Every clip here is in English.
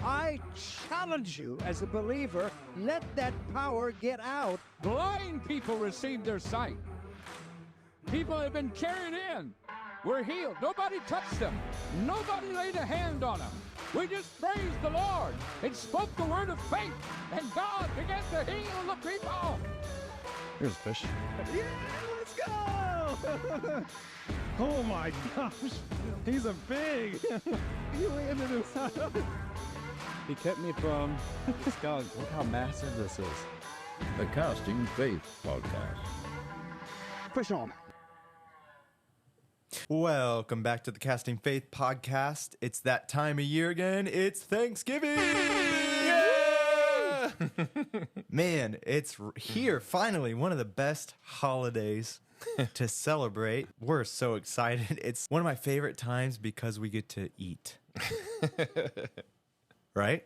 I challenge you as a believer, let that power get out. Blind people received their sight. People have been carried in. We're healed. Nobody touched them. Nobody laid a hand on them. We just praised the Lord and spoke the word of faith, and God began to heal the people. Here's a fish. Yeah, let's go! Oh my gosh, he's a pig. You landed inside. He kept me from the skunk. Look how massive this is. The Casting Faith Podcast. Fish on. Welcome back to the Casting Faith Podcast. It's that time of year again. It's Thanksgiving. Yeah! Man, it's here finally. One of the best holidays to celebrate. We're so excited. It's one of my favorite times because we get to eat. Right?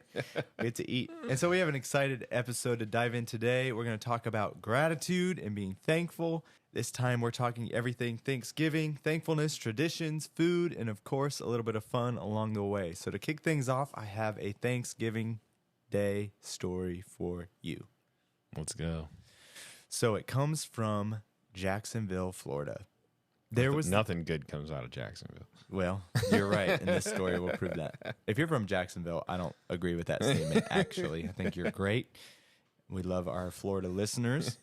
We get to eat. And so we have an excited episode to dive in today. We're going to talk about gratitude and being thankful. This time we're talking everything Thanksgiving, thankfulness, traditions, food, and of course, a little bit of fun along the way. So to kick things off, I have a Thanksgiving Day story for you. Let's go. So it comes from Jacksonville, Florida. Nothing good comes out of Jacksonville. Well, you're right, and this story will prove that. If you're from Jacksonville, I don't agree with that statement, actually. I think you're great. We love our Florida listeners.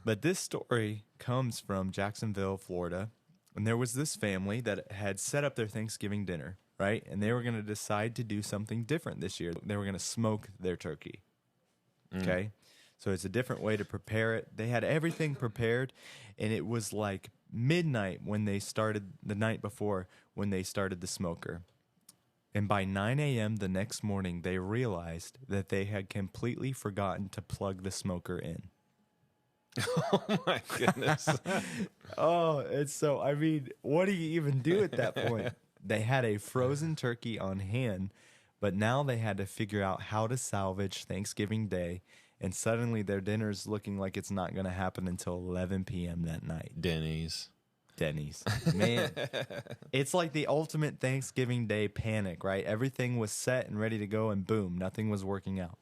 But this story comes from Jacksonville, Florida, and there was this family that had set up their Thanksgiving dinner, right? And they were going to decide to do something different this year. They were going to smoke their turkey, okay? So it's a different way to prepare it. They had everything prepared, and it was like midnight when they started, the night before, when they started the smoker. And by 9 a.m. the next morning, they realized that they had completely forgotten to plug the smoker in. Oh my goodness. Oh, it's so, I mean, what do you even do at that point? They had a frozen turkey on hand, but now they had to figure out how to salvage Thanksgiving Day, and suddenly their dinner's looking like it's not going to happen until 11 p.m. that night. Denny's. Man, it's like the ultimate Thanksgiving Day panic, right? Everything was set and ready to go, and boom, nothing was working out.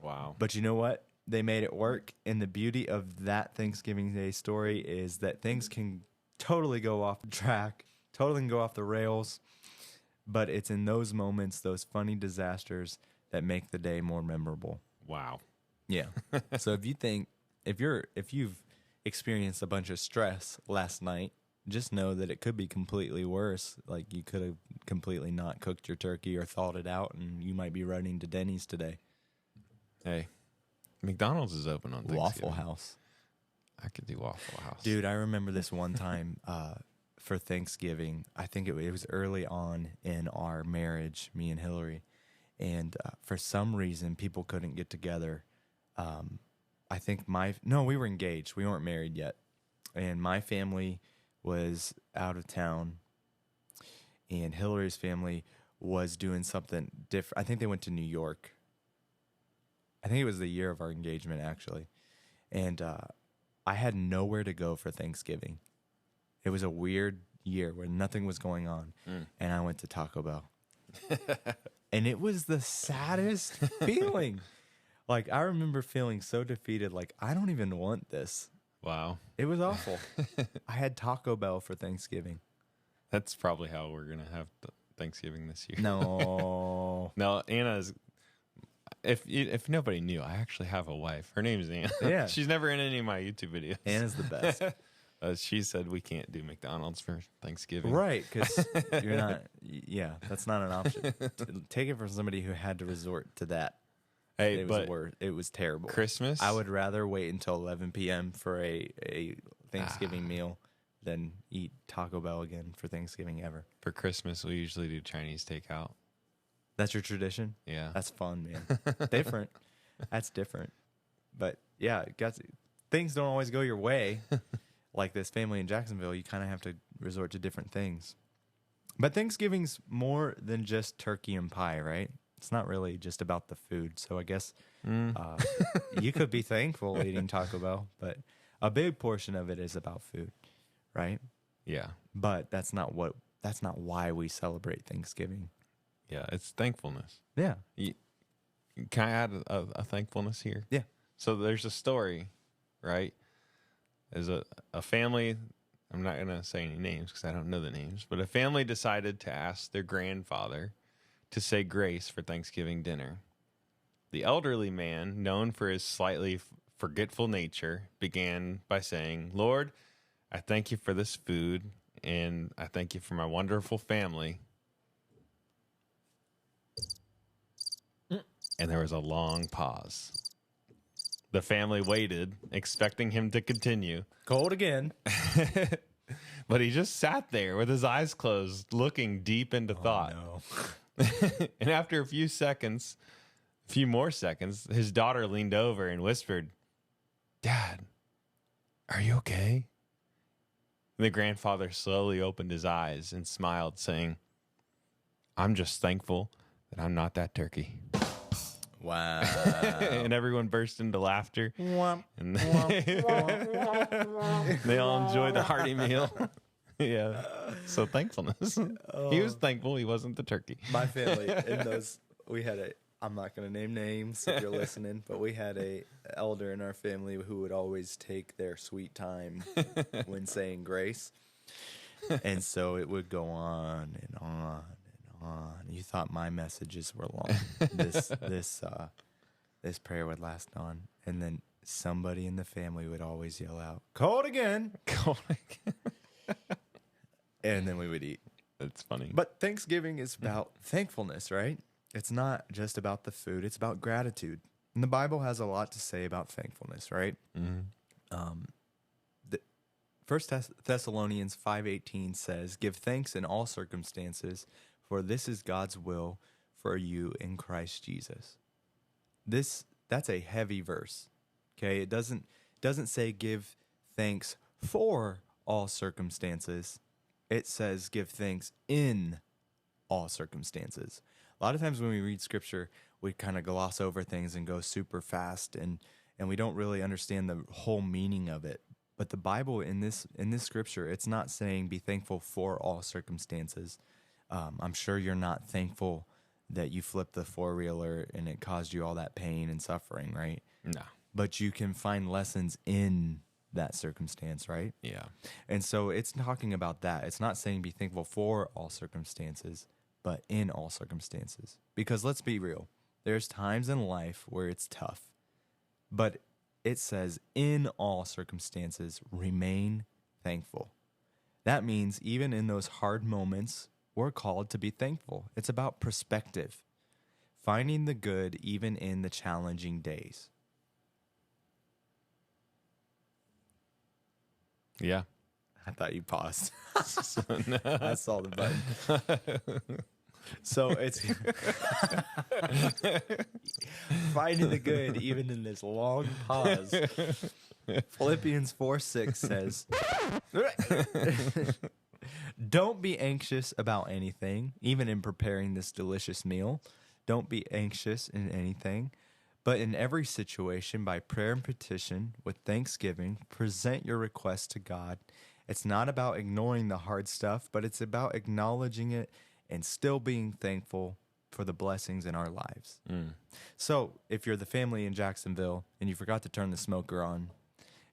Wow. But you know what? They made it work, and the beauty of that Thanksgiving Day story is that things can totally go off the track, totally can go off the rails, but it's in those moments, those funny disasters, that make the day more memorable. Wow. Yeah. So if you've experienced a bunch of stress last night, just know that it could be completely worse. Like you could have completely not cooked your turkey or thawed it out, and you might be running to Denny's today. Hey, McDonald's is open on Thanksgiving. Waffle House. I could do Waffle House. Dude, I remember this one time for Thanksgiving. I think it was early on in our marriage, me and Hillary. And for some reason, people couldn't get together. I think we were engaged. We weren't married yet. And my family was out of town. And Hillary's family was doing something different. I think they went to New York. I think it was the year of our engagement, actually. And I had nowhere to go for Thanksgiving. It was a weird year where nothing was going on. And I went to Taco Bell. And it was the saddest feeling. Like, I remember feeling so defeated, like, I don't even want this. Wow. It was awful. I had Taco Bell for Thanksgiving. That's probably how we're going to have Thanksgiving this year. No. No, Anna's... If nobody knew, I actually have a wife. Her name's Anna. Yeah. She's never in any of my YouTube videos. Anna's the best. She said we can't do McDonald's for Thanksgiving. Right, because you're not... Yeah, that's not an option. Take it from somebody who had to resort to that. Hey, It was terrible. Christmas? I would rather wait until 11 p.m. for a Thanksgiving meal than eat Taco Bell again for Thanksgiving ever. For Christmas, we usually do Chinese takeout. That's your tradition? Yeah. That's fun, man. Different. That's different. But yeah, things don't always go your way. Like this family in Jacksonville, you kind of have to resort to different things. But Thanksgiving's more than just turkey and pie, right? It's not really just about the food. So I guess you could be thankful eating Taco Bell, but a big portion of it is about food, right? Yeah. But that's not why we celebrate Thanksgiving. Yeah, it's thankfulness. Yeah. Can I add a thankfulness here? Yeah. So there's a story, right? There's a family. I'm not going to say any names because I don't know the names, but a family decided to ask their grandfather to say grace for Thanksgiving dinner. The elderly man, known for his slightly forgetful nature, began by saying, "Lord, I thank you for this food, and I thank you for my wonderful family." And there was a long pause. The family waited, expecting him to continue. Cold again. But he just sat there with his eyes closed, looking deep into thought. No. And after a few more seconds, his daughter leaned over and whispered, "Dad, are you okay?" The grandfather slowly opened his eyes and smiled, saying, "I'm just thankful that I'm not that turkey." Wow. And everyone burst into laughter. Womp, And womp. they all enjoyed the hearty meal. Yeah. So thankfulness. He was thankful he wasn't the turkey. My family, we had I'm not going to name names if you're listening, but we had a elder in our family who would always take their sweet time when saying grace. And so it would go on and on and on. You thought my messages were long. This prayer would last on. And then somebody in the family would always yell out, "Cold again." And then we would eat. That's funny. But Thanksgiving is about thankfulness, right? It's not just about the food. It's about gratitude. And the Bible has a lot to say about thankfulness, right? Mm-hmm. First Thessalonians 5:18 says, "Give thanks in all circumstances, for this is God's will for you in Christ Jesus." That's a heavy verse. Okay? It doesn't say give thanks for all circumstances. It says give thanks in all circumstances. A lot of times when we read scripture, we kind of gloss over things and go super fast, and we don't really understand the whole meaning of it. But the Bible in this scripture, it's not saying be thankful for all circumstances. I'm sure you're not thankful that you flipped the four-wheeler and it caused you all that pain and suffering, right? No. But you can find lessons in that circumstance, right? Yeah. And so it's talking about that. It's not saying be thankful for all circumstances, but in all circumstances. Because let's be real, there's times in life where it's tough. But it says in all circumstances, remain thankful. That means even in those hard moments, we're called to be thankful. It's about perspective, finding the good even in the challenging days. Yeah. I thought you paused. I saw the button. So it's finding the good even in this long pause. Philippians 4:6 says, "Don't be anxious about anything, even in preparing this delicious meal. Don't be anxious in anything, but in every situation, by prayer and petition, with thanksgiving, present your requests to God." It's not about ignoring the hard stuff, but it's about acknowledging it and still being thankful for the blessings in our lives. So if you're the family in Jacksonville and you forgot to turn the smoker on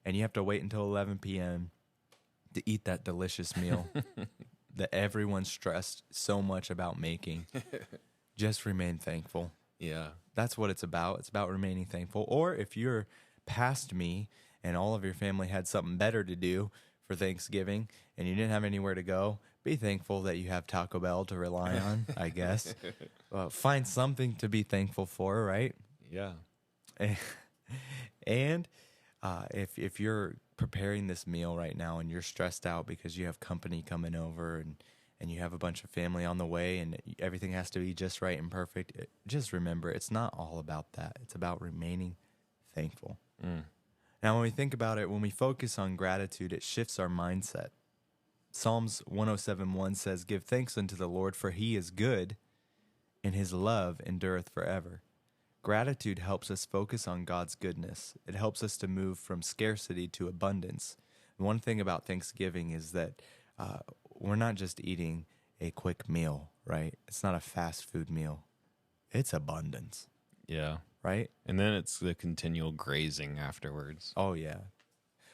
and you have to wait until 11 p.m. to eat that delicious meal that everyone's stressed so much about making, just remain thankful. Yeah. That's what it's about. It's about remaining thankful. Or if you're past me and all of your family had something better to do for Thanksgiving and you didn't have anywhere to go, be thankful that you have Taco Bell to rely on, I guess. Find something to be thankful for, right? Yeah. And if you're preparing this meal right now and you're stressed out because you have company coming over and you have a bunch of family on the way and everything has to be just right and perfect, just remember, it's not all about that. It's about remaining thankful. Now, when we think about it, when we focus on gratitude, it shifts our mindset. Psalms 107:1 says, "Give thanks unto the Lord, for he is good, and his love endureth forever." Gratitude helps us focus on God's goodness. It helps us to move from scarcity to abundance. And one thing about Thanksgiving is that we're not just eating a quick meal, right? It's not a fast food meal. It's abundance, Yeah. right? And then it's the continual grazing afterwards. Oh yeah.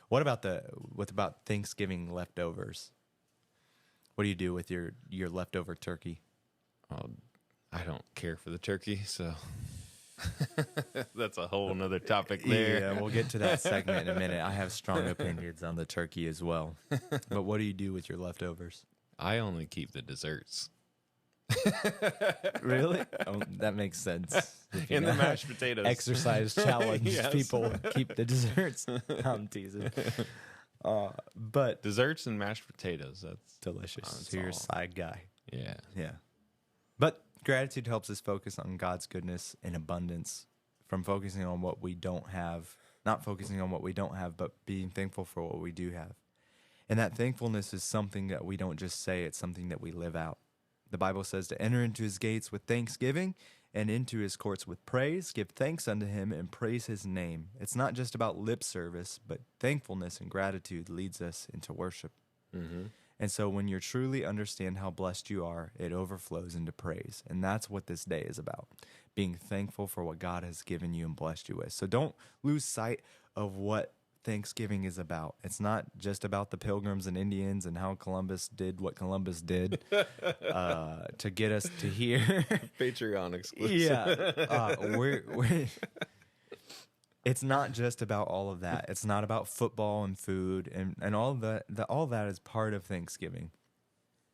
What about Thanksgiving leftovers? What do you do with your leftover turkey? Oh, I don't care for the turkey, so that's a whole nother topic there. Yeah, we'll get to that segment in a minute. I have strong opinions on the turkey as well. But what do you do with your leftovers? I only keep the desserts. Really? Oh, that makes sense. If you And the know, mashed potatoes. exercise challenge. Yes. People keep the desserts. I'm teasing. But Desserts and mashed potatoes. That's delicious. That's So you're a all. side guy. Yeah. Yeah. But gratitude helps us focus on God's goodness and abundance from focusing on what we don't have, not focusing on what we don't have, but being thankful for what we do have. And that thankfulness is something that we don't just say, it's something that we live out. The Bible says to enter into his gates with thanksgiving and into his courts with praise, give thanks unto him and praise his name. It's not just about lip service, but thankfulness and gratitude leads us into worship. Mm-hmm. And so when you truly understand how blessed you are, it overflows into praise. And that's what this day is about, being thankful for what God has given you and blessed you with. So don't lose sight of what Thanksgiving is about. It's not just about the Pilgrims and Indians and how Columbus did what Columbus did to get us to here. Patreon exclusive. Yeah. We're it's not just about all of that. It's not about football and food and all that. All that is part of Thanksgiving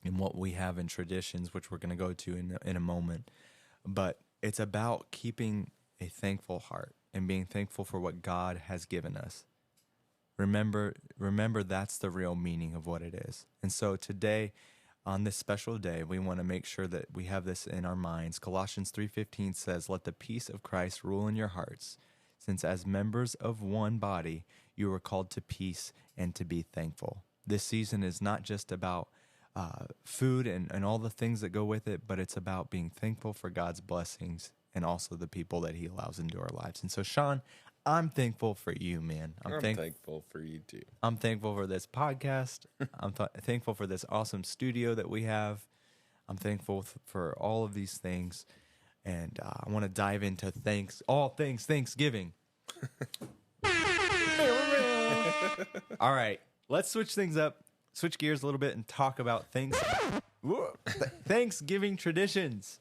and what we have in traditions, which we're going to go to in a moment. But it's about keeping a thankful heart and being thankful for what God has given us. Remember that's the real meaning of what it is. And so today, on this special day, we want to make sure that we have this in our minds. Colossians 3:15 says, "Let the peace of Christ rule in your hearts, since as members of one body, you are called to peace and to be thankful." This season is not just about food and all the things that go with it, but it's about being thankful for God's blessings and also the people that he allows into our lives. And so, Sean, I'm thankful for you, man. I'm thankful for you too. I'm thankful for this podcast. I'm thankful for this awesome studio that we have. I'm thankful for all of these things. And I want to dive into all things Thanksgiving. All right, let's switch things up, switch gears a little bit and talk about Thanksgiving traditions.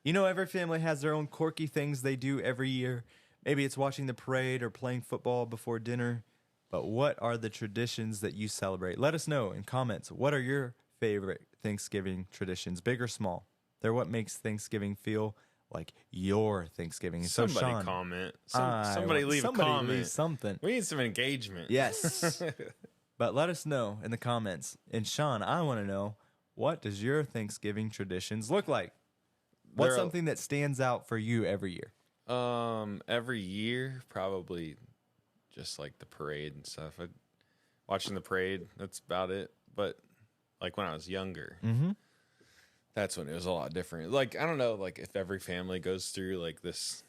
You know, every family has their own quirky things they do every year. Maybe it's watching the parade or playing football before dinner. But what are the traditions that you celebrate? Let us know in comments. What are your favorite Thanksgiving traditions, big or small? They're what makes Thanksgiving feel like your Thanksgiving. So, Somebody Sean, comment. Somebody leave a comment. Leave something. We need some engagement. Yes. But let us know in the comments. And Sean, I want to know, what does your Thanksgiving traditions look like? What's something that stands out for you every year? Every year, probably just like the parade and stuff. Watching the parade, that's about it. But like when I was younger, that's when it was a lot different. Like, I don't know, like if every family goes through like this,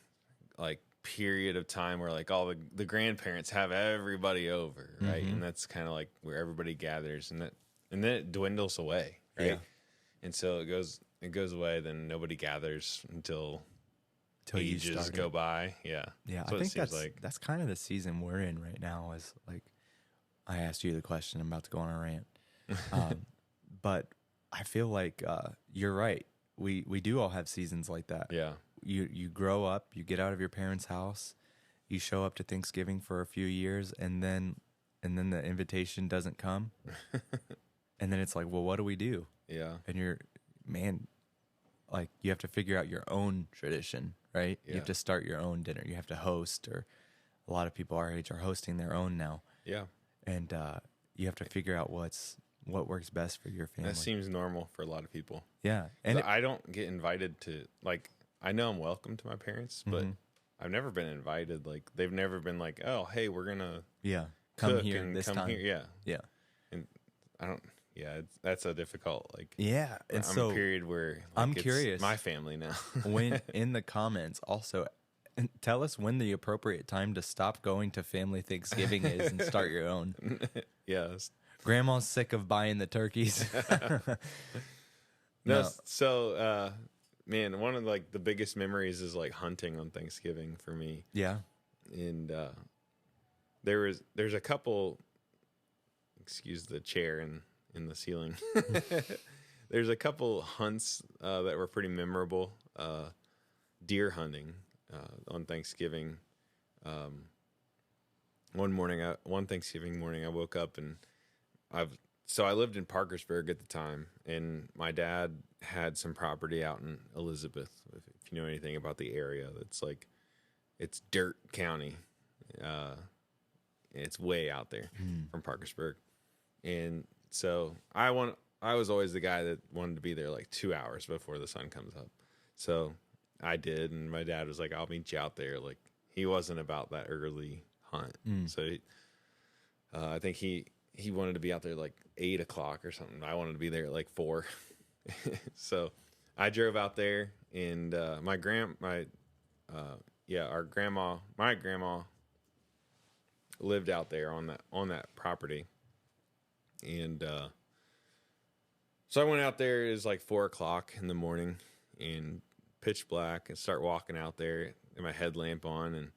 like period of time where like all the grandparents have everybody over, right? And that's kind of like where everybody gathers, and then it dwindles away, right? Yeah. And so it goes away. Then nobody gathers until ages go by. Yeah. Yeah, So I it think seems that's kind of the season we're in right now. Is like, I asked you the question, I'm about to go on a rant, but I feel like you're right. We do all have seasons like that. Yeah. You grow up, you get out of your parents' house, you show up to Thanksgiving for a few years, and then the invitation doesn't come, and then it's like, well, what do we do? Yeah. And like you have to figure out your own tradition, right? You have to start your own dinner. You have to host, or a lot of people our age are hosting their own now. Yeah. And you have to figure out what works best for your family. That seems normal for a lot of people. Yeah. And I don't get invited to, like, I know I'm welcome to my parents, but I've never been invited. Like, they've never been like, oh, hey, we're going to come cook here and this come time. here. Yeah. Yeah. And I don't, that's a difficult, like, Yeah. And I'm so a period where like, I'm it's curious. my family now. when in the comments also tell us when the appropriate time to stop going to family Thanksgiving is and start your own. Yes. Grandma's sick of buying the turkeys. No. So, man, one of like the biggest memories is like hunting on Thanksgiving for me. Yeah. And there's a couple. Excuse the chair in the ceiling. There's a couple hunts that were pretty memorable. Deer hunting on Thanksgiving. One Thanksgiving morning, I woke up and I lived in Parkersburg at the time, and my dad had some property out in Elizabeth. If you know anything about the area, it's dirt county. It's way out there from Parkersburg, and so I was always the guy that wanted to be there like 2 hours before the sun comes up. So I did, and my dad was like, "I'll meet you out there." Like, he wasn't about that early hunt, so I think he wanted to be out there like 8 o'clock or something. I wanted to be there at like 4. So I drove out there, and my grandma lived out there on that property, and so I went out there. It was like 4 o'clock in the morning, and pitch black, and start walking out there, and my headlamp on, and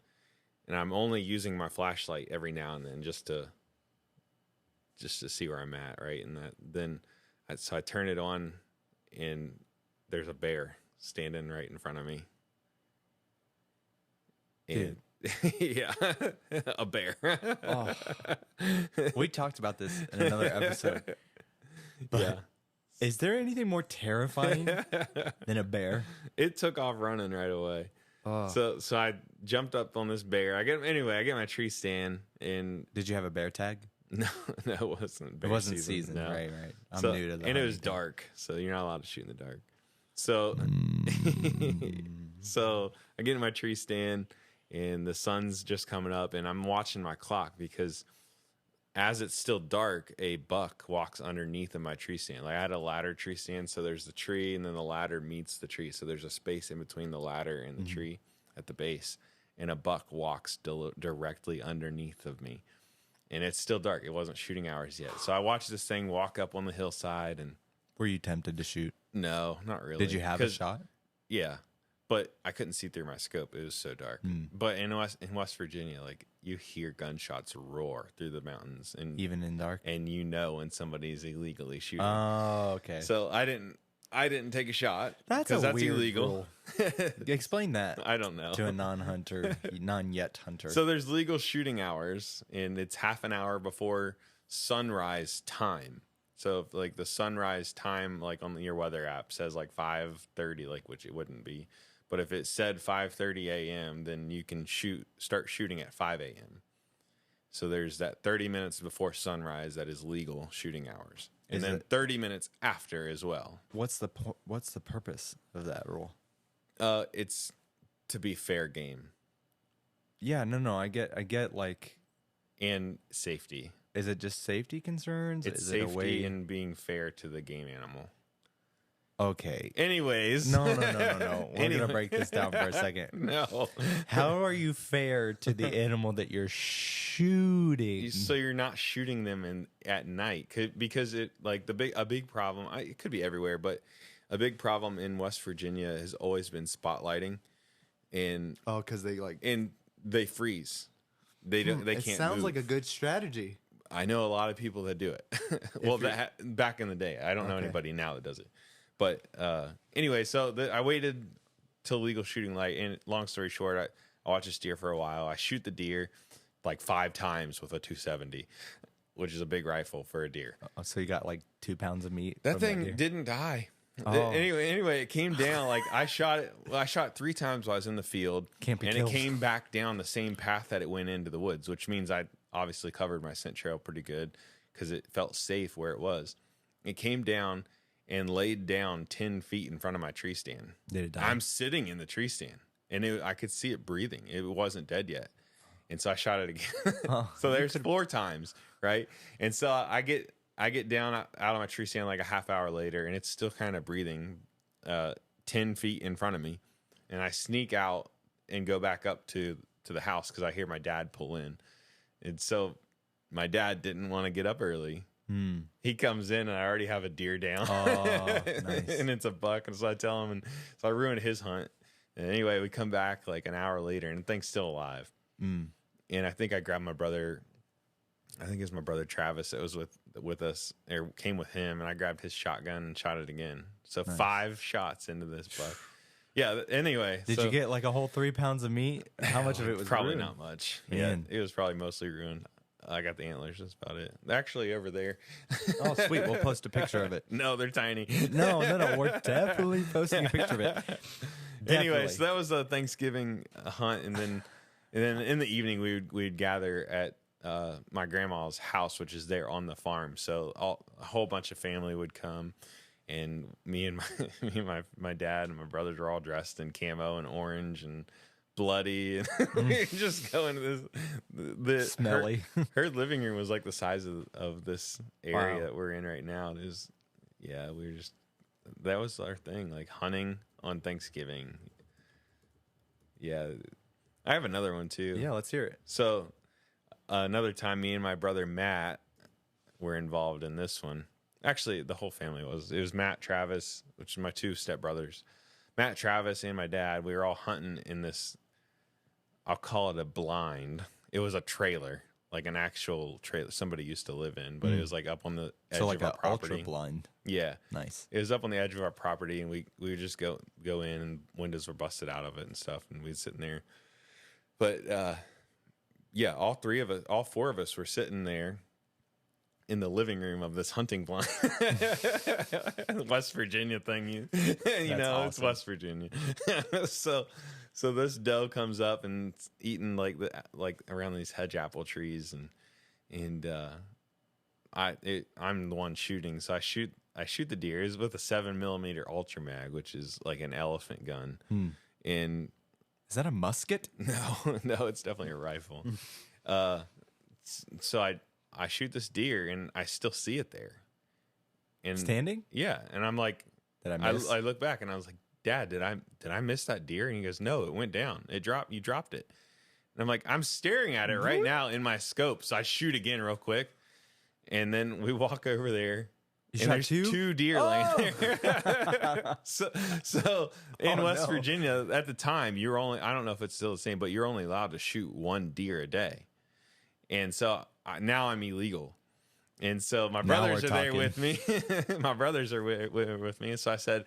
I'm only using my flashlight every now and then just to see where I'm at, right? And so I turn it on, and there's a bear standing right in front of me. And yeah, a bear. Oh. We talked about this in another episode. But Yeah. is there anything more terrifying than a bear? It took off running right away. Oh. So I jumped up on this bear. I get my tree stand, and Did you have a bear tag? no, it wasn't. It wasn't season. No. Right. I'm So- new to that. and it was dark, so you're not allowed to shoot in the dark. So, so I get in my tree stand, and the sun's just coming up, and I'm watching my clock because as it's still dark, a buck walks underneath of my tree stand. Like, I had a ladder tree stand, so there's the tree, and then the ladder meets the tree. So there's a space in between the ladder and the tree at the base, and a buck walks directly underneath of me. And it's still dark. It wasn't shooting hours yet. So I watched this thing walk up on the hillside, and Were you tempted to shoot? no, not really. Did you have a shot? Yeah, but I couldn't see through my scope. It was so dark. But in West Virginia, like, you hear gunshots roar through the mountains, and Even in dark? and you know when somebody's illegally shooting. Oh, okay. So I didn't take a shot That's because a that's weird illegal. rule. Explain that I don't know. to a non-hunter, non-yet hunter. So there's legal shooting hours, and it's half an hour before sunrise time. So if, like, the sunrise time, like on your weather app, says like 5:30, like, which it wouldn't be, but if it said 5:30 a.m., then you can start shooting at 5 a.m. So there's that 30 minutes before sunrise that is legal shooting hours, and Is then it- 30 minutes after as well. what's the purpose of that rule? It's to be fair game Yeah, no, I get like, and safety. is it just safety concerns? It's is it a safety way? and being fair to the game animal. Okay. Anyways. No. We're Anyway. gonna break this down for a second. No. How are you fair to the animal that you're shooting? So you're not shooting them at night because it, like, a big problem. It could be everywhere, but a big problem in West Virginia has always been spotlighting, and Oh, because they like. they freeze. They don't. They It can't. sounds move. like a good strategy. I know a lot of people that do it. Well, back in the day, I don't know Okay. anybody now that does it. But anyway, so I waited till legal shooting light. And long story short, I watch this deer for a while. I shoot the deer like 5 times with a 270, which is a big rifle for a deer. Oh, so you got like 2 pounds of meat. That from thing deer? didn't die. Oh. Anyway, it came down. Like, I shot it. Well, I shot 3 times while I was in the field, Can't be and killed. it came back down the same path that it went into the woods, which means I obviously covered my scent trail pretty good because it felt safe where it was. It came down and laid down 10 feet in front of my tree stand. Did it die? I'm sitting in the tree stand, and I could see it breathing. It wasn't dead yet. And so I shot it again. So there's 4 times, right? And so I get down out of my tree stand like a half hour later, and it's still kind of breathing 10 feet in front of me. And I sneak out and go back up to the house because I hear my dad pull in. And so my dad didn't want to get up early He comes in and I already have a deer down. Oh, nice. And it's a buck. And so I tell him, and so I ruined his hunt. And anyway, we come back like an hour later and the thing's still alive. And I think I grabbed my brother. I think it was my brother Travis that was with us, or came with him, and I grabbed his shotgun and shot it again. So Nice. 5 shots into this buck. Yeah. Anyway, Did you get like a whole 3 pounds of meat? How much of it was probably ruined? not much? Man. Yeah, it was probably mostly ruined. I got the antlers. That's about it. They're actually over there. Oh, sweet. We'll post a picture of it. No, they're tiny. No. We're definitely posting a picture of it. Anyway, Definitely. so that was a Thanksgiving hunt, and then in the evening we'd gather at my grandma's house, which is there on the farm. So a whole bunch of family would come, and me and my dad and my brothers were all dressed in camo and orange and bloody, and we just go into this Smelly. Her living room was like the size of this area Wow. that we're in right now. It was, yeah, we were just, that was our thing, like hunting on Thanksgiving. Yeah, I have another one too. Yeah, let's hear it. So another time, me and my brother Matt were involved in this one. Actually, the whole family was. It was Matt, Travis, which are my 2 stepbrothers. Matt, Travis, and my dad. We were all hunting in this, I'll call it a blind. It was a trailer, like an actual trailer somebody used to live in, but it was like up on the edge So like of our an property. ultra blind. Yeah. Nice. It was up on the edge of our property, and we would just go in, and windows were busted out of it and stuff, and we'd sit in there. But yeah, all 4 of us were sitting there in the living room of this hunting blind. West Virginia thing, you know, awesome. it's West Virginia. So this doe comes up and it's eating like around these hedge apple trees, and I'm the one shooting, so I shoot the deer. It's with a 7mm Ultra Mag, which is like an elephant gun. And Is that a musket? no, it's definitely a rifle. So I shoot this deer, and I still see it there. And Standing? yeah, and I'm like, Did I miss? I look back and I was like, Dad, did I miss that deer? And he goes, No, it went down. You dropped it. And I'm like, I'm staring at it right now in my scope. So I shoot again real quick, and then we walk over there. You And shot there's 2 deer laying there. so in West Virginia at the time, you're only, I don't know if it's still the same, but you're only allowed to shoot 1 deer a day. And so now I'm illegal. And so my brothers are there with me. My brothers are with me. And so I said,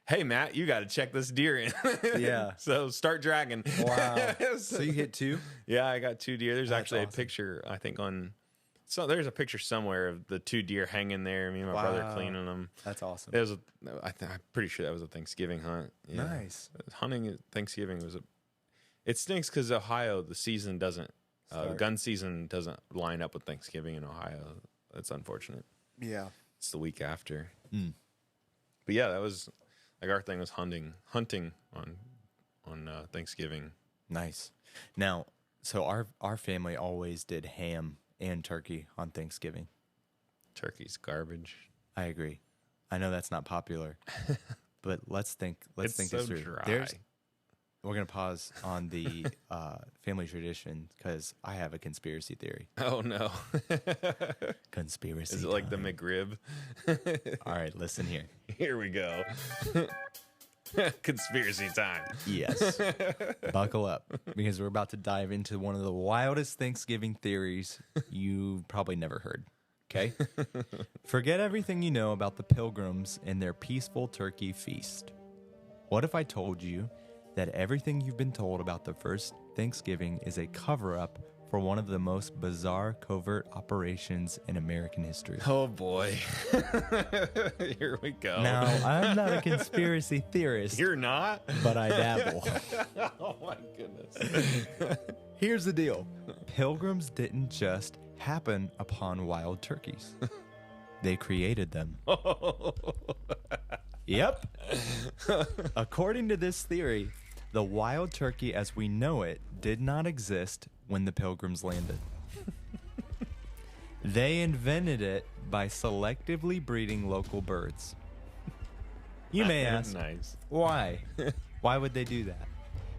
hey, Matt, you got to check this deer in. Yeah. So start dragging. Wow. So you hit 2? Yeah, I got 2 deer. There's That's actually awesome. a picture, I think, so there's a picture somewhere of the 2 deer hanging there. Me and my brother Wow. cleaning them. That's awesome. It was I'm pretty sure that was a Thanksgiving hunt. Yeah. Nice. Hunting at Thanksgiving it stinks because Ohio, the season doesn't, gun season doesn't line up with Thanksgiving in Ohio. That's unfortunate. Yeah. It's the week after. But yeah, that was like our thing was hunting on Thanksgiving. Nice. Now, so our family always did ham and turkey on Thanksgiving. Turkey's garbage. I agree. I know that's not popular, but let's think It's this so through. dry. We're gonna pause on the family tradition because I have a conspiracy theory. Oh no. Conspiracy. Is it like the time. McRib? All right, listen here. Here we go. Conspiracy time. Yes. Buckle up because we're about to dive into one of the wildest Thanksgiving theories you've probably never heard. Okay? Forget everything you know about the Pilgrims and their peaceful turkey feast. What if I told you that everything you've been told about the first Thanksgiving is a cover-up for one of the most bizarre covert operations in American history? Oh boy. Here we go. Now, I'm not a conspiracy theorist, You're not? but I dabble. Oh my goodness. Here's the deal. Pilgrims didn't just happen upon wild turkeys. They created them. Yep. According to this theory, the wild turkey as we know it did not exist when the Pilgrims landed. They invented it by selectively breeding local birds. You may ask, Nice. why? Why would they do that?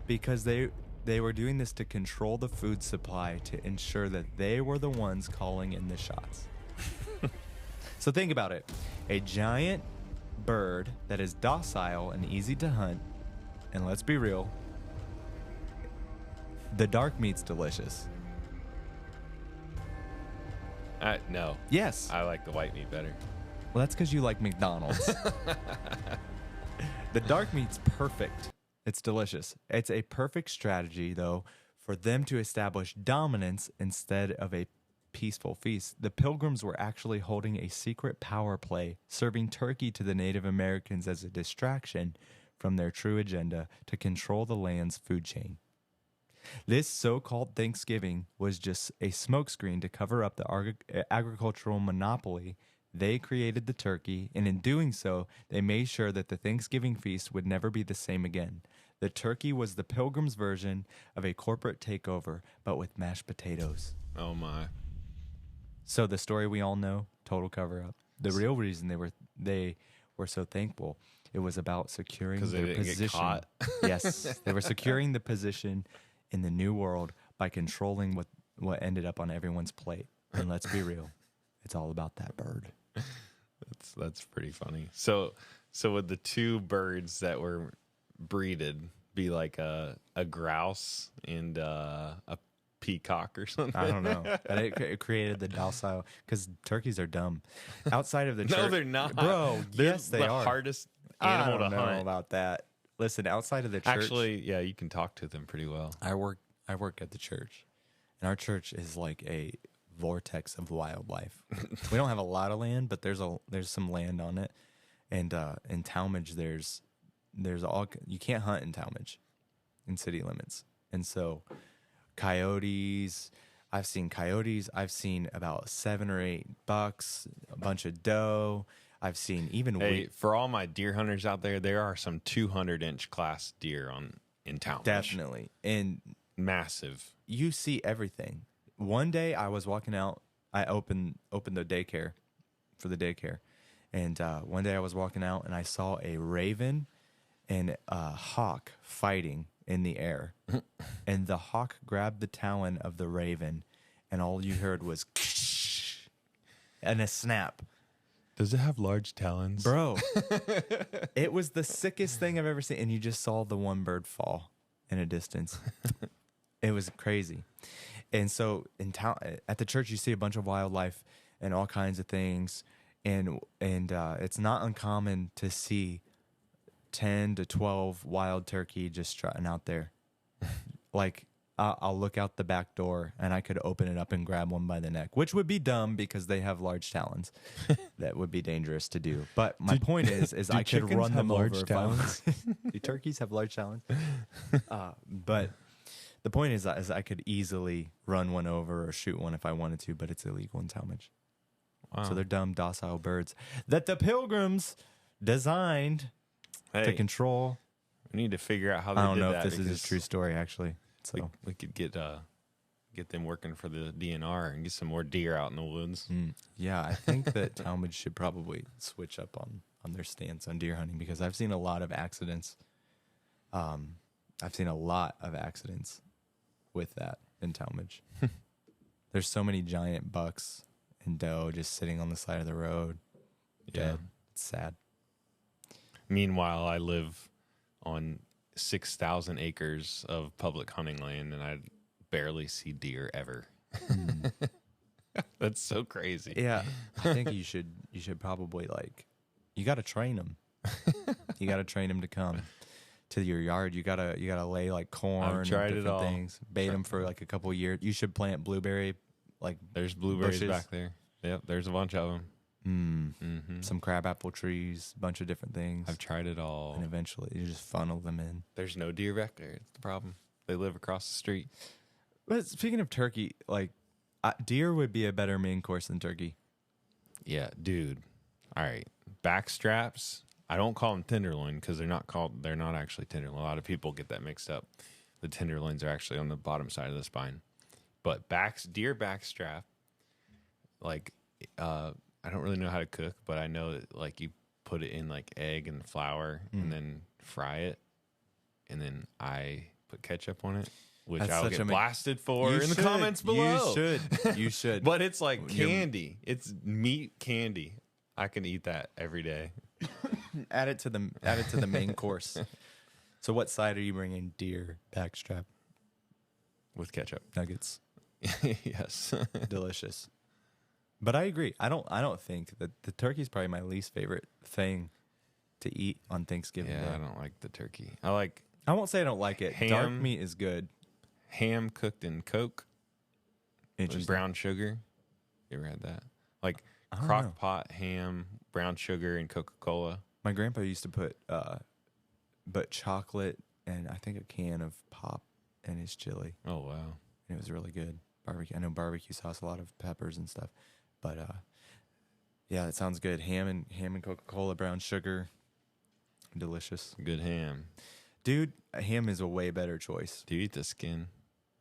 Because they were doing this to control the food supply to ensure that they were the ones calling in the shots. So think about it. A giant bird that is docile and easy to hunt. And let's be real, the dark meat's delicious. No. Yes. I like the white meat better. Well, that's because you like McDonald's. The dark meat's perfect. It's delicious. It's a perfect strategy, though, for them to establish dominance instead of a peaceful feast. The Pilgrims were actually holding a secret power play, serving turkey to the Native Americans as a distraction from their true agenda to control the land's food chain. This so-called Thanksgiving was just a smokescreen to cover up the agricultural monopoly. They created the turkey, and in doing so, they made sure that the Thanksgiving feast would never be the same again. The turkey was the Pilgrims' version of a corporate takeover, but with mashed potatoes. Oh my! So the story we all know, total cover-up. The real reason they were so thankful, it was about securing Because they their didn't get position. caught. Yes, they were securing the position in the new world by controlling what ended up on everyone's plate. And let's be real, it's all about that bird. That's pretty funny. So would the two birds that were breeded be like a grouse and a peacock or something? I don't know. But it created the docile, because turkeys are dumb. Outside of the church, No, they're not, bro. They're Yes, they the are. hardest I animal don't to know hunt. about that. Listen, outside of the church, Actually, yeah, you can talk to them pretty well. I work at the church, and our church is like a vortex of wildlife. We don't have a lot of land, but there's some land on it. And in Talmadge, there's all, you can't hunt in Talmadge in city limits. And so coyotes, I've seen about 7 or 8 bucks, a bunch of doe. I've seen even Hey, for all my deer hunters out there, there are some 200-inch class deer in town. definitely. And Massive. you see everything. One day I was walking out. I opened the daycare for the daycare, and one day I was walking out and I saw a raven and a hawk fighting in the air, and the hawk grabbed the talon of the raven, and all you heard was and a snap. Does it have large talons? Bro, it was the sickest thing I've ever seen, and you just saw the one bird fall in a distance. It was crazy. And so in town, at the church, you see a bunch of wildlife and all kinds of things, and it's not uncommon to see 10 to 12 wild turkey just strutting out there. Like, I'll look out the back door and I could open it up and grab one by the neck, which would be dumb because they have large talons. That would be dangerous to do. But my point is I could run them over. Do turkeys have large talons? But the point is I could easily run one over or shoot one if I wanted to, but it's illegal in Talmadge. Wow. So they're dumb, docile birds that the Pilgrims designed to control. We need to figure out how they did that. I don't know if this is a true story, actually. So we could get them working for the DNR and get some more deer out in the woods. Yeah, I think that Talmadge should probably switch up on their stance on deer hunting, because I've seen a lot of accidents. I've seen a lot of accidents with that in Talmadge. There's so many giant bucks and doe just sitting on the side of the road, dead. It's sad. Meanwhile, I live on 6,000 acres of public hunting land, and I barely see deer ever. That's so crazy. Yeah, I think you should probably, like, you got to train them. You got to train them to come to your yard. You gotta lay like corn I've tried and it different all. things. Bait them for like a couple years. You should plant blueberry, like There's blueberries bushes. back there. Yep, there's a bunch of them. Some crabapple trees, a bunch of different things. I've tried it all. And eventually you just funnel them in. There's no deer back there. It's the problem. They live across the street. But speaking of turkey, like deer would be a better main course than turkey. Yeah, dude. All right, back straps. I don't call them tenderloin because they're not actually tenderloin. A lot of people get that mixed up. The tenderloins are actually on the bottom side of the spine. But deer back strap, like, I don't really know how to cook, but I know that, like, you put it in like egg and flour and then fry it, and then I put ketchup on it, which That's I'll such get a blasted for You in the should. comments below. You should. But it's like candy. It's meat candy. I can eat that every day. Add it to the main course. So what side are you bringing? Deer, backstrap, With ketchup. nuggets. Yes. Delicious. But I agree. I don't think that the turkey is probably my least favorite thing to eat on Thanksgiving Yeah, Day. I don't like the turkey. I like I won't say I don't like it. Dark Ham. meat is good. ham cooked in Coke with Interesting. brown sugar. You ever had that? Like I don't crock know. pot ham, brown sugar, and Coca-Cola. My grandpa used to put but chocolate and I think a can of pop in his chili. Oh, wow. And it was really good. Barbecue. I know barbecue sauce, a lot of peppers and stuff. But yeah, it sounds good. Ham and Coca-Cola, brown sugar. Delicious. Good ham. Dude, ham is a way better choice. Do you eat the skin?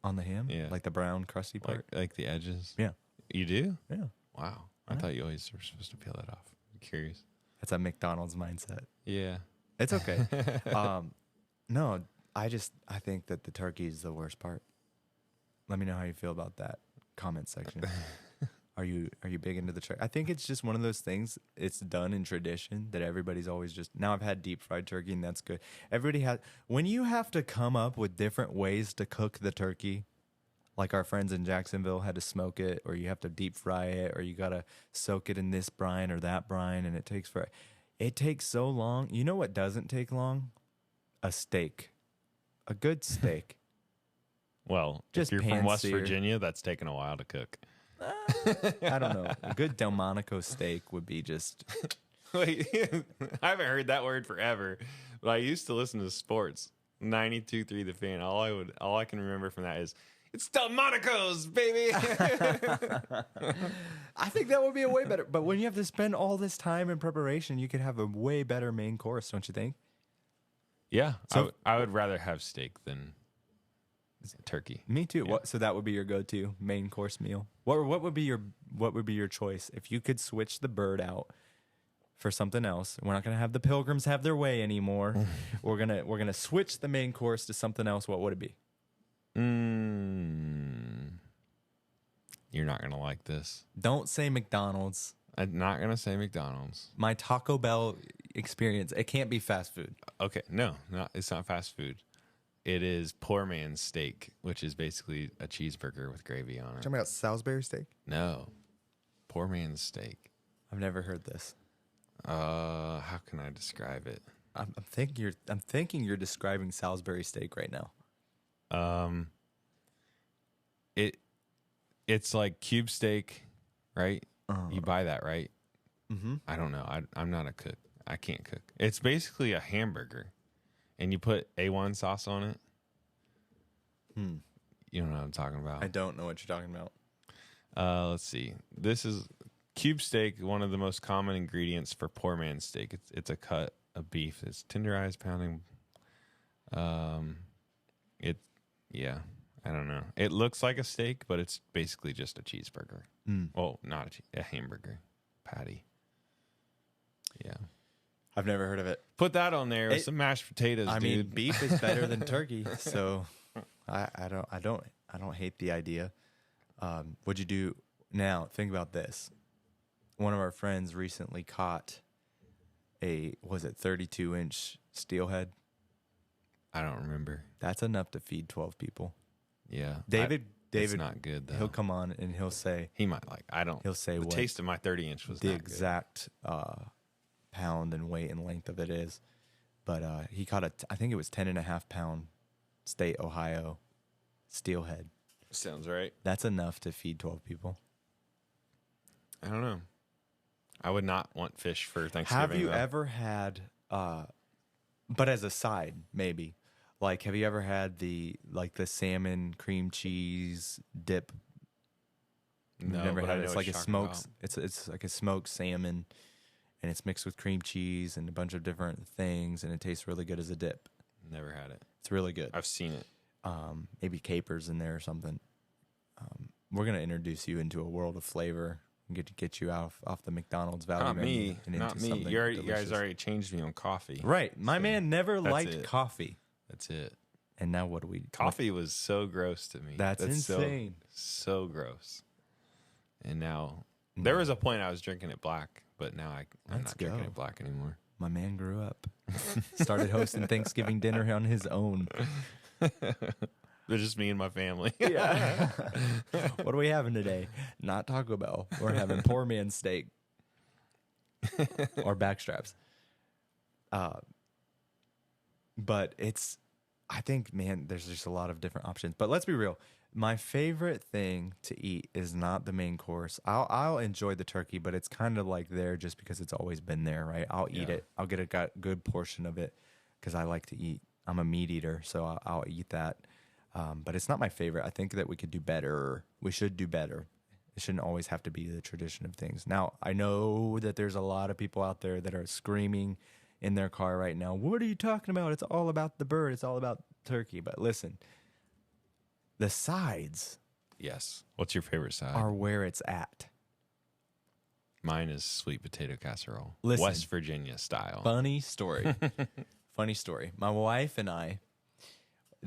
On the ham? Yeah. Like the brown crusty part? Like the edges? Yeah. You do? Yeah. Wow. I thought you always were supposed to peel that off. I'm curious. That's a McDonald's mindset. Yeah. It's okay. No, I think that the turkey is the worst part. Let me know how you feel about that. Comment section. Are you big into the turkey? I think it's just one of those things. It's done in tradition that everybody's always just. Now I've had deep fried turkey and that's good. Everybody has. When you have to come up with different ways to cook the turkey, like our friends in Jacksonville had to smoke it, or you have to deep fry it, or you gotta soak it in this brine or that brine, and it takes so long. You know what doesn't take long? A steak, a good steak. Well, Just if you're from West pan-sear. Virginia, that's taken a while to cook. I don't know. A good Delmonico steak would be just. Wait, I haven't heard that word forever, but I used to listen to sports. 92.3 The Fan. All I can remember from that is it's Delmonico's, baby. I think that would be a way better. But when you have to spend all this time in preparation, you could have a way better main course, don't you think? Yeah, So- I would rather have steak than turkey. Me too. Yeah. What? So that would be your go-to main course meal. What would be your choice if you could switch the bird out for something else? We're not gonna have the Pilgrims have their way anymore. we're gonna switch the main course to something else. What would it be? You're not gonna like this. Don't say McDonald's. I'm not gonna say McDonald's. My Taco Bell experience. It can't be fast food. Okay, no, it's not fast food. It is poor man's steak, which is basically a cheeseburger with gravy on it. Talking about Salisbury steak. No, poor man's steak. I've never heard this. How can I describe it? I'm thinking you're describing Salisbury steak right now. It's like cube steak, right? You buy that, right? Mm-hmm. I don't know. I'm not a cook. I can't cook. It's basically a hamburger, and you put A1 sauce on it. You don't know what I'm talking about. I don't know what you're talking about. Let's see. This is cube steak, one of the most common ingredients for poor man's steak. It's a cut of beef. It's tenderized, pounding. Yeah, I don't know. It looks like a steak, but it's basically just a cheeseburger. Well, not a hamburger patty. Yeah. I've never heard of it. Put that on there with some mashed potatoes, I dude. mean, beef is better than turkey, so I don't hate the idea. What'd you do? Now think about this. One of our friends recently caught a 32-inch steelhead. I don't remember. That's enough to feed 12 people. Yeah. David, it's not good, though. He'll come on and he'll say He might like. I don't. He'll say the what taste of my 30-inch was the not exact pound and weight and length of it is. But he caught I think it was 10.5 pound State Ohio steelhead. good. Sounds right. That's enough to feed 12 people. I don't know. I would not want fish for Thanksgiving. Have you though. ever had, but as a side, maybe, like, have you ever had the salmon cream cheese dip? You've No, never but had I it. know It's what like a you're talking smoked. about. It's like a smoked salmon, and it's mixed with cream cheese and a bunch of different things, and it tastes really good as a dip. Never had it. It's really good. I've seen it. Maybe capers in there or something. We're gonna introduce you into a world of flavor and get you off the McDonald's value Not menu me. and Not into me. something You guys delicious. already changed me on coffee. Right. My So man never that's liked it. coffee. That's it. And now what do we... Coffee was so gross to me. That's insane. So gross. And now There was a point I was drinking it black, but now I'm Let's not drinking go. it black anymore. My man grew up. Started hosting Thanksgiving dinner on his own. They're just me and my family. Yeah. What are we having today? Not Taco Bell. We're having poor man's steak. Or backstraps. But I think, man, there's just a lot of different options. But let's be real. My favorite thing to eat is not the main course. I'll enjoy the turkey, but it's kind of like there just because it's always been there, right? I'll eat it. I'll get a good portion of it because I like to eat. I'm a meat eater, so I'll eat that. But it's not my favorite. I think that we could do better. We should do better. It shouldn't always have to be the tradition of things. Now, I know that there's a lot of people out there that are screaming in their car right now, what are you talking about? It's all about the bird. It's all about turkey. But listen, the sides Yes. What's your favorite side? are where it's at. Mine is sweet potato casserole. Listen. West Virginia style. Funny story. Funny story. My wife and I,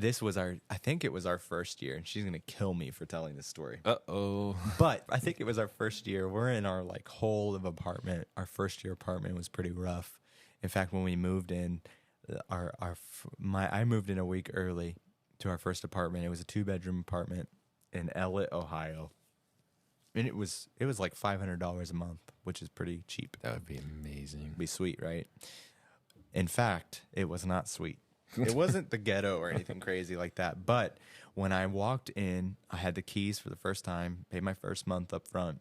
I think it was our first year, and she's going to kill me for telling this story. Uh-oh. But I think it was our first year. We're in our hole of apartment. Our first year apartment was pretty rough. In fact, when we moved in, I moved in a week early to our first apartment. It was a 2-bedroom apartment in Ellett, Ohio. And it was like $500 a month, which is pretty cheap. That would be amazing. It'd be sweet, right? In fact, it was not sweet. It wasn't the ghetto or anything crazy like that. But when I walked in, I had the keys for the first time, paid my first month up front.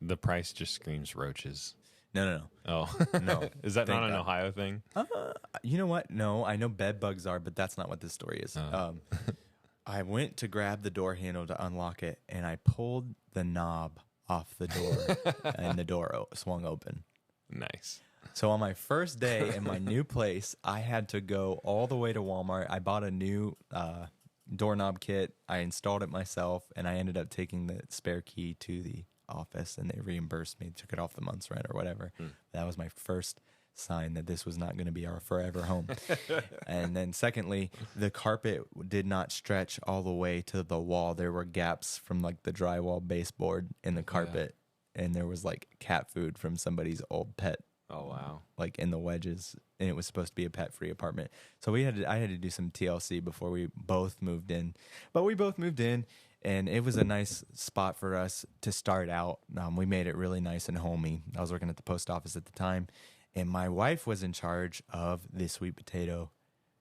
The price just screams roaches. No. Oh. No. Is that Thank not an God. Ohio thing? You know what? No, I know bed bugs are, but that's not what this story is. I went to grab the door handle to unlock it, and I pulled the knob off the door, and the door swung open. Nice. So on my first day in my new place, I had to go all the way to Walmart. I bought a new doorknob kit. I installed it myself, and I ended up taking the spare key to the office, and they reimbursed me, took it off the month's rent or whatever. That was my first sign that this was not going to be our forever home. And then secondly, the carpet did not stretch all the way to the wall. There were gaps from the drywall baseboard in the carpet, and there was cat food from somebody's old pet. Oh, wow. In the wedges, and it was supposed to be a pet-free apartment. So I had to do some TLC before we both moved in. But we both moved in, and it was a nice spot for us to start out. We made it really nice and homey. I was working at the post office at the time, and my wife was in charge of the sweet potato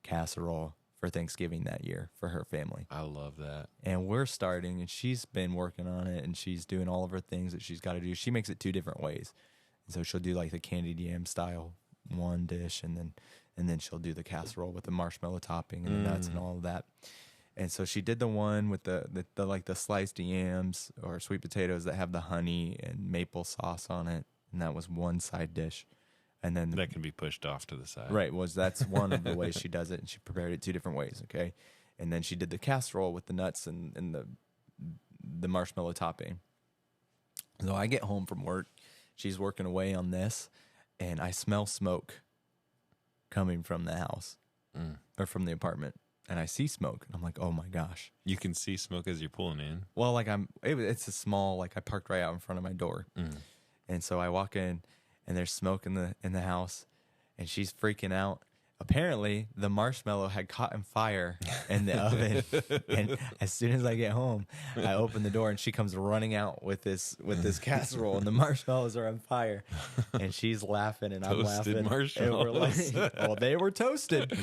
casserole for Thanksgiving that year for her family. I love that. And we're starting, and she's been working on it, and she's doing all of her things that she's got to do. She makes it 2 different ways. So she'll do the candied yam style one dish, and then she'll do the casserole with the marshmallow topping and the nuts and all of that. And so she did the one with the sliced yams or sweet potatoes that have the honey and maple sauce on it, and that was one side dish. And then That can be pushed off to the side. right, that's one of the ways she does it, and she prepared it 2 different ways, okay? And then she did the casserole with the nuts and the marshmallow topping. So I get home from work. She's working away on this, and I smell smoke coming from the house or from the apartment, and I see smoke, and I'm like, oh my gosh. You can see smoke as you're pulling in. Well, it's a small, I parked right out in front of my door, and so I walk in, and there's smoke in the house, and she's freaking out. Apparently, the marshmallow had caught in fire in the oven, and as soon as I get home, I open the door, and she comes running out with this casserole, and the marshmallows are on fire, and she's laughing, and I'm Toasted laughing. marshmallows. And well, they were toasted,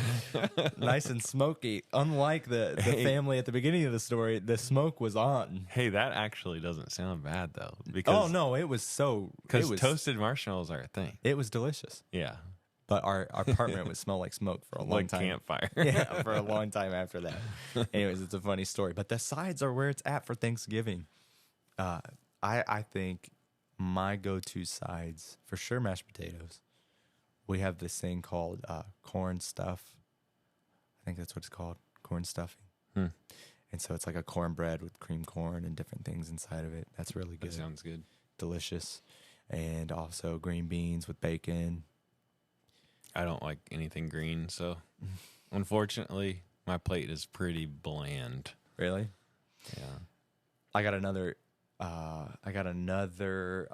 nice and smoky. Unlike the family at the beginning of the story, the smoke was on. Hey, that actually doesn't sound bad, though. Oh no, it was Because toasted marshmallows are a thing. It was delicious. Yeah. But our apartment would smell like smoke for a long time. Campfire. Yeah, for a long time after that. Anyways, it's a funny story. But the sides are where it's at for Thanksgiving. I think my go-to sides, for sure, mashed potatoes. We have this thing called corn stuff. I think that's what it's called, corn stuffing. And so it's like a cornbread with cream corn and different things inside of it. That's really good. That sounds good. Delicious. And also green beans with bacon. I don't like anything green, so unfortunately, my plate is pretty bland. Really? Yeah. I got another I got another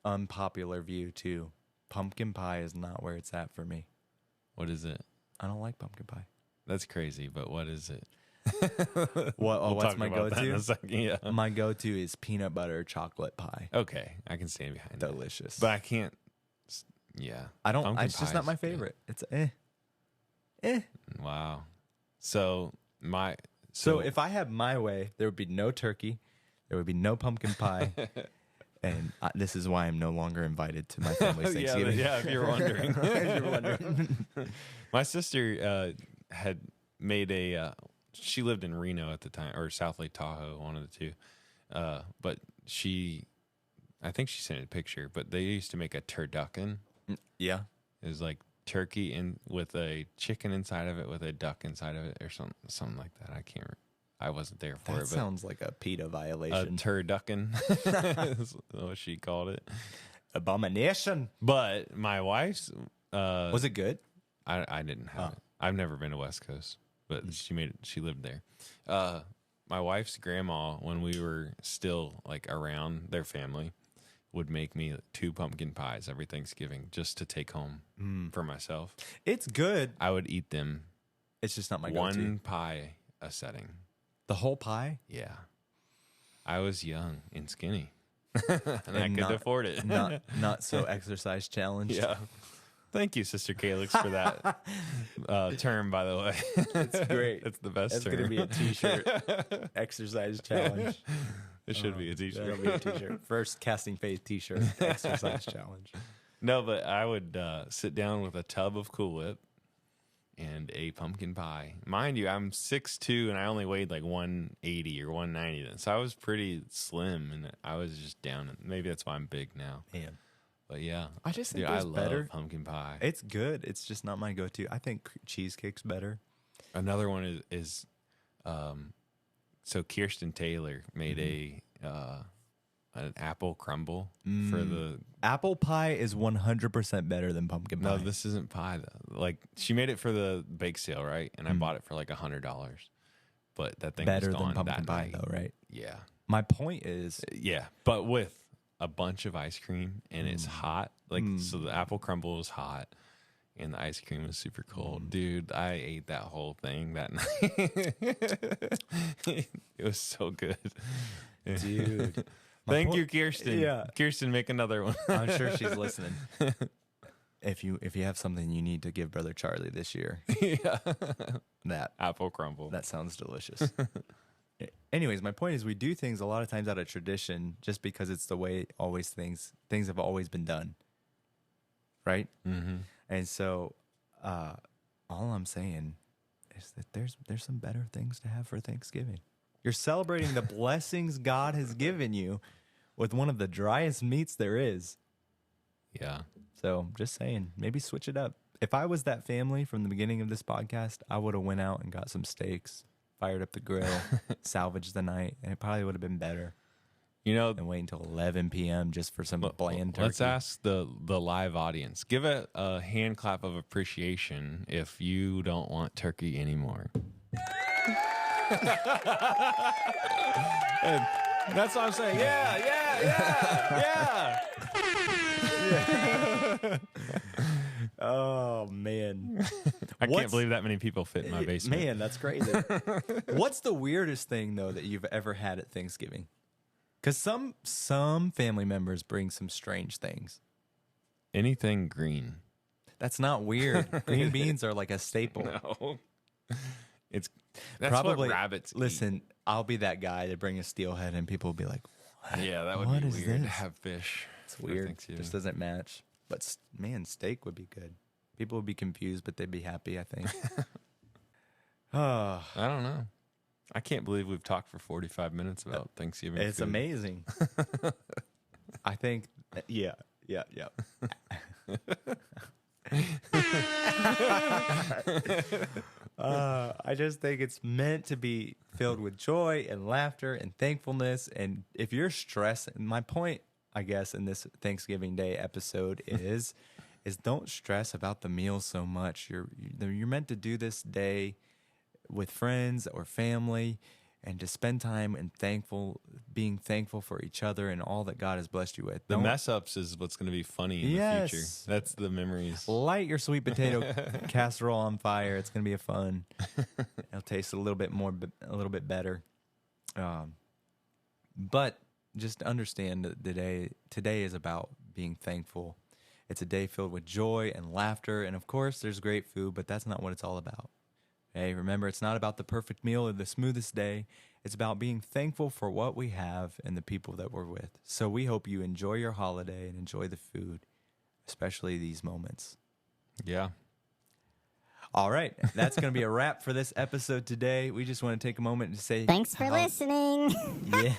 unpopular view too. Pumpkin pie is not where it's at for me. What is it? I don't like pumpkin pie. That's crazy, but what is it? What's talk my about that in go-to? a second, yeah. My go-to is peanut butter chocolate pie. Okay, I can stand behind that. Delicious. But I can't. Yeah, I don't. Pumpkin It's just pie not is my good. favorite. It's eh. Wow. So So if I had my way, there would be no turkey, there would be no pumpkin pie, and this is why I'm no longer invited to my family's Thanksgiving. yeah, if you're wondering. If you're wondering. My sister had made she lived in Reno at the time, or South Lake Tahoe, one of the two. But I think she sent a picture, but they used to make a turducken. Yeah. It was like turkey with a chicken inside of it, with a duck inside of it, or something like that. I wasn't there for That it. But sounds like a PETA a violation. turducken is what she called it. Abomination. But my wife's Was it good? I didn't have it. I've never been to West Coast, but she lived there. My wife's grandma, when we were still like around their family, would make me 2 pumpkin pies every Thanksgiving just to take home for myself. It's good. I would eat them It's just not my one go-to. pie a setting. The whole pie? Yeah. I was young and skinny. and I could not- afford it. Not so exercise challenged. Yeah. Thank you, Sister Calix, for that term, by the way. It's great. It's the best It's term. going to be a t-shirt. Exercise challenge. It should be a t-shirt. That'll be a t-shirt. First Casting Faith t-shirt. Exercise challenge. No, but I would sit down with a tub of Cool Whip and a pumpkin pie. Mind you, I'm 6'2", and I only weighed like 180 or 190 then. So I was pretty slim, and I was just down. Maybe that's why I'm big now. Man. But yeah. I just think Dude, I there's love better. pumpkin pie. It's good. It's just not my go-to. I think cheesecake's better. Another one is so Kirsten Taylor made an apple crumble for the. Apple pie is 100% better than pumpkin pie. No, this isn't pie though. Like she made it for the bake sale, right? And I bought it for like $100. But that thing better was gone than pumpkin that pie, night. though, right? Yeah, My point is, yeah, but with a bunch of ice cream and it's hot. Like so, the apple crumble was hot. And the ice cream was super cold. Dude, I ate that whole thing that night. It was so good. dude. Thank you, Kirsten. Yeah. Kirsten, make another one. I'm sure she's listening. If you have something you need to give Brother Charlie this year, Yeah. that Apple crumble. that sounds delicious. Anyways, my point is we do things a lot of times out of tradition just because it's the way things have always been done. Right? Mm-hmm. And so all I'm saying is that there's some better things to have for Thanksgiving. You're celebrating the blessings God has given you with one of the driest meats there is. Yeah. So just saying, maybe switch it up. If I was that family from the beginning of this podcast, I would have went out and got some steaks, fired up the grill, salvaged the night, and it probably would have been better You know, than waiting until 11 p.m. just for some bland turkey. let's ask the live audience. Give it a hand clap of appreciation if you don't want turkey anymore. And that's what I'm saying. Yeah. Oh, man. I can't believe that many people fit in my basement. Man, that's crazy. What's the weirdest thing, though, that you've ever had at Thanksgiving? Because some family members bring some strange things. Anything green. That's not weird. Green beans are like a staple. No. That's Probably what rabbits eat. Listen, I'll be that guy to bring a steelhead, and people will be like, Yeah, that would What be is weird to this? have fish. "It's for weird. Thanksgiving. Just doesn't match." But man, steak would be good. People would be confused, but they'd be happy, I think. Oh, I don't know. I can't believe we've talked for 45 minutes about Thanksgiving. it's food. amazing. I think, yeah. I just think it's meant to be filled with joy and laughter and thankfulness. And if you're stressed, and my point, I guess, in this Thanksgiving Day episode is don't stress about the meal so much. You're meant to do this day with friends or family and to spend time and being thankful for each other and all that God has blessed you with. The mess ups is what's going to be funny in the future. That's the memories. Light your sweet potato casserole on fire. It's going to be fun. It'll taste a little bit better. But just understand that today is about being thankful. It's a day filled with joy and laughter. And of course, there's great food, but that's not what it's all about. Hey, remember, it's not about the perfect meal or the smoothest day. It's about being thankful for what we have and the people that we're with. So we hope you enjoy your holiday and enjoy the food, especially these moments. Yeah. All right. That's going to be a wrap for this episode today. We just want to take a moment to say thanks for listening. Yeah.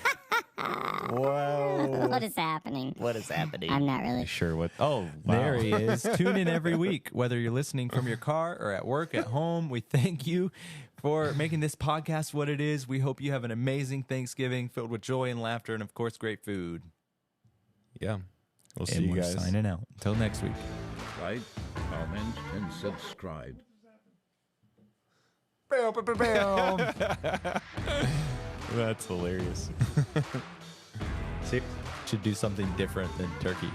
Whoa. What is happening? I'm not really Sure what. Oh, wow. There he is. Tune in every week, whether you're listening from your car or at work, at home. We thank you for making this podcast what it is. We hope you have an amazing Thanksgiving filled with joy and laughter and, of course, great food. Yeah. We'll see And you we're guys. signing out. Until next week. Like, comment, and subscribe. That's hilarious. See, should do something different than turkey.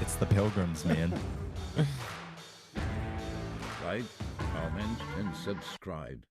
It's the Pilgrims, man. Like, comment, and subscribe.